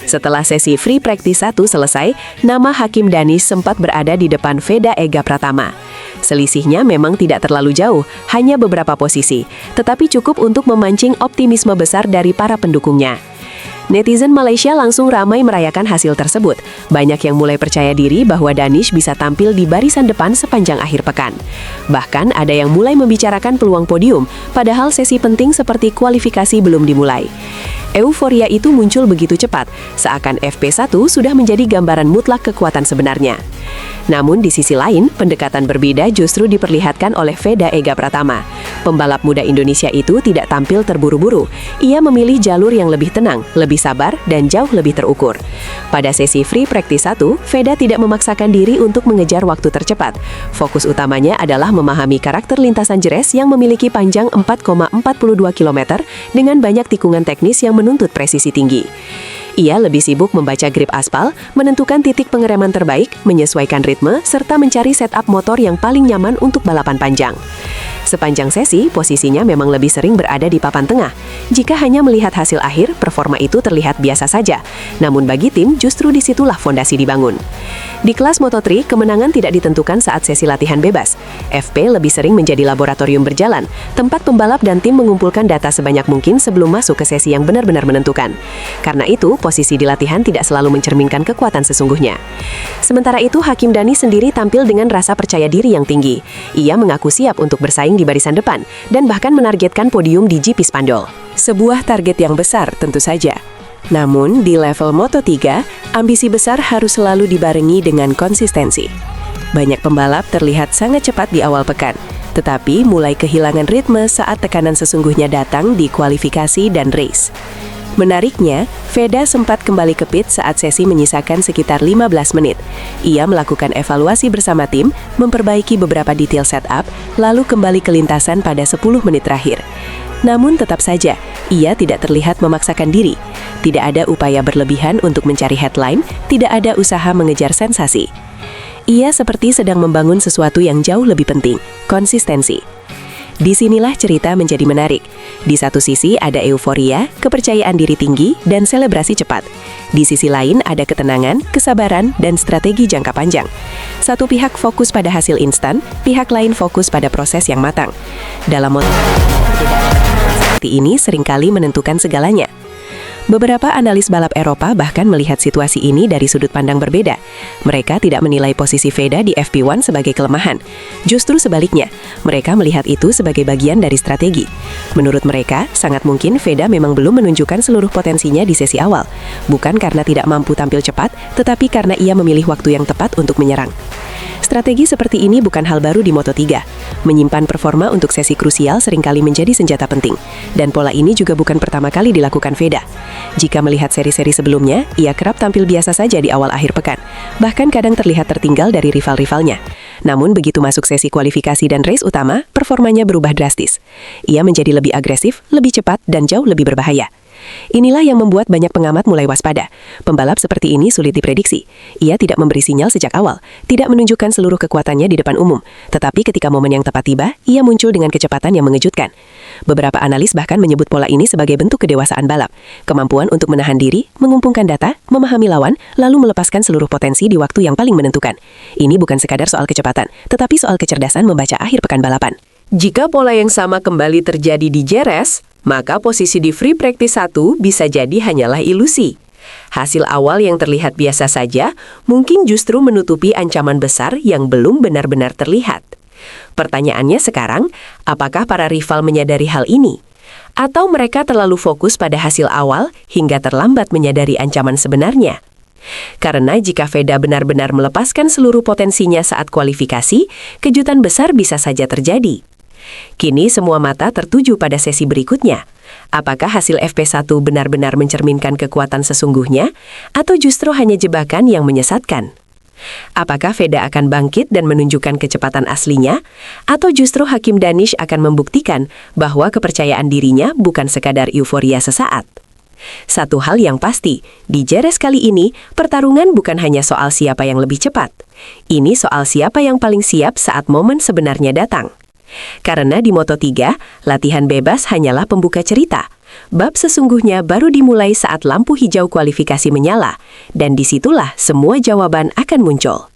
Setelah sesi free practice 1 selesai, nama Hakim Danish sempat berada di depan Veda Ega Pratama. Selisihnya memang tidak terlalu jauh, hanya beberapa posisi, tetapi cukup untuk memancing optimisme besar dari para pendukungnya. Netizen Malaysia langsung ramai merayakan hasil tersebut. Banyak yang mulai percaya diri bahwa Danish bisa tampil di barisan depan sepanjang akhir pekan. Bahkan ada yang mulai membicarakan peluang podium, padahal sesi penting seperti kualifikasi belum dimulai. Euforia itu muncul begitu cepat, seakan FP1 sudah menjadi gambaran mutlak kekuatan sebenarnya. Namun di sisi lain, pendekatan berbeda justru diperlihatkan oleh Veda Ega Pratama. Pembalap muda Indonesia itu tidak tampil terburu-buru. Ia memilih jalur yang lebih tenang, lebih sabar, dan jauh lebih terukur. Pada sesi free practice 1, Veda tidak memaksakan diri untuk mengejar waktu tercepat. Fokus utamanya adalah memahami karakter lintasan Jerez yang memiliki panjang 4,42 km dengan banyak tikungan teknis yang menuntut presisi tinggi. Ia lebih sibuk membaca grip aspal, menentukan titik pengereman terbaik, menyesuaikan ritme, serta mencari setup motor yang paling nyaman untuk balapan panjang. Sepanjang sesi, posisinya memang lebih sering berada di papan tengah. Jika hanya melihat hasil akhir, performa itu terlihat biasa saja. Namun bagi tim, justru disitulah fondasi dibangun. Di kelas Moto3, kemenangan tidak ditentukan saat sesi latihan bebas. FP lebih sering menjadi laboratorium berjalan, tempat pembalap dan tim mengumpulkan data sebanyak mungkin sebelum masuk ke sesi yang benar-benar menentukan. Karena itu, posisi di latihan tidak selalu mencerminkan kekuatan sesungguhnya. Sementara itu, Hakim Danish sendiri tampil dengan rasa percaya diri yang tinggi. Ia mengaku siap untuk bersaing di barisan depan, dan bahkan menargetkan podium di GP Spandol. Sebuah target yang besar tentu saja. Namun, di level Moto3, ambisi besar harus selalu dibarengi dengan konsistensi. Banyak pembalap terlihat sangat cepat di awal pekan, tetapi mulai kehilangan ritme saat tekanan sesungguhnya datang di kualifikasi dan race. Menariknya, Veda sempat kembali ke pit saat sesi menyisakan sekitar 15 menit. Ia melakukan evaluasi bersama tim, memperbaiki beberapa detail setup, lalu kembali ke lintasan pada 10 menit terakhir. Namun tetap saja, ia tidak terlihat memaksakan diri. Tidak ada upaya berlebihan untuk mencari headline, tidak ada usaha mengejar sensasi. Ia seperti sedang membangun sesuatu yang jauh lebih penting, konsistensi. Disinilah cerita menjadi menarik. Di satu sisi ada euforia, kepercayaan diri tinggi, dan selebrasi cepat. Di sisi lain ada ketenangan, kesabaran, dan strategi jangka panjang. Satu pihak fokus pada hasil instan, pihak lain fokus pada proses yang matang. Dalam seperti ini seringkali menentukan segalanya. Beberapa analis balap Eropa bahkan melihat situasi ini dari sudut pandang berbeda. Mereka tidak menilai posisi Veda di FP1 sebagai kelemahan. Justru sebaliknya, mereka melihat itu sebagai bagian dari strategi. Menurut mereka, sangat mungkin Veda memang belum menunjukkan seluruh potensinya di sesi awal. Bukan karena tidak mampu tampil cepat, tetapi karena ia memilih waktu yang tepat untuk menyerang. Strategi seperti ini bukan hal baru di Moto3. Menyimpan performa untuk sesi krusial seringkali menjadi senjata penting. Dan pola ini juga bukan pertama kali dilakukan Veda. Jika melihat seri-seri sebelumnya, ia kerap tampil biasa saja di awal akhir pekan. Bahkan kadang terlihat tertinggal dari rival-rivalnya. Namun begitu masuk sesi kualifikasi dan race utama, performanya berubah drastis. Ia menjadi lebih agresif, lebih cepat, dan jauh lebih berbahaya. Inilah yang membuat banyak pengamat mulai waspada. Pembalap seperti ini sulit diprediksi. Ia tidak memberi sinyal sejak awal, tidak menunjukkan seluruh kekuatannya di depan umum. Tetapi ketika momen yang tepat tiba, ia muncul dengan kecepatan yang mengejutkan. Beberapa analis bahkan menyebut pola ini sebagai bentuk kedewasaan balap. Kemampuan untuk menahan diri, mengumpulkan data, memahami lawan, lalu melepaskan seluruh potensi di waktu yang paling menentukan. Ini bukan sekadar soal kecepatan, tetapi soal kecerdasan membaca akhir pekan balapan. Jika pola yang sama kembali terjadi di Jerez, maka posisi di free practice 1 bisa jadi hanyalah ilusi. Hasil awal yang terlihat biasa saja mungkin justru menutupi ancaman besar yang belum benar-benar terlihat. Pertanyaannya sekarang, apakah para rival menyadari hal ini? Atau mereka terlalu fokus pada hasil awal hingga terlambat menyadari ancaman sebenarnya? Karena jika Veda benar-benar melepaskan seluruh potensinya saat kualifikasi, kejutan besar bisa saja terjadi. Kini semua mata tertuju pada sesi berikutnya. Apakah hasil FP1 benar-benar mencerminkan kekuatan sesungguhnya, atau justru hanya jebakan yang menyesatkan? Apakah Veda akan bangkit dan menunjukkan kecepatan aslinya, atau justru Hakim Danish akan membuktikan bahwa kepercayaan dirinya bukan sekadar euforia sesaat? Satu hal yang pasti, di Jerez kali ini, pertarungan bukan hanya soal siapa yang lebih cepat. Ini soal siapa yang paling siap saat momen sebenarnya datang. Karena di Moto3, latihan bebas hanyalah pembuka cerita. Bab sesungguhnya baru dimulai saat lampu hijau kualifikasi menyala, dan disitulah semua jawaban akan muncul.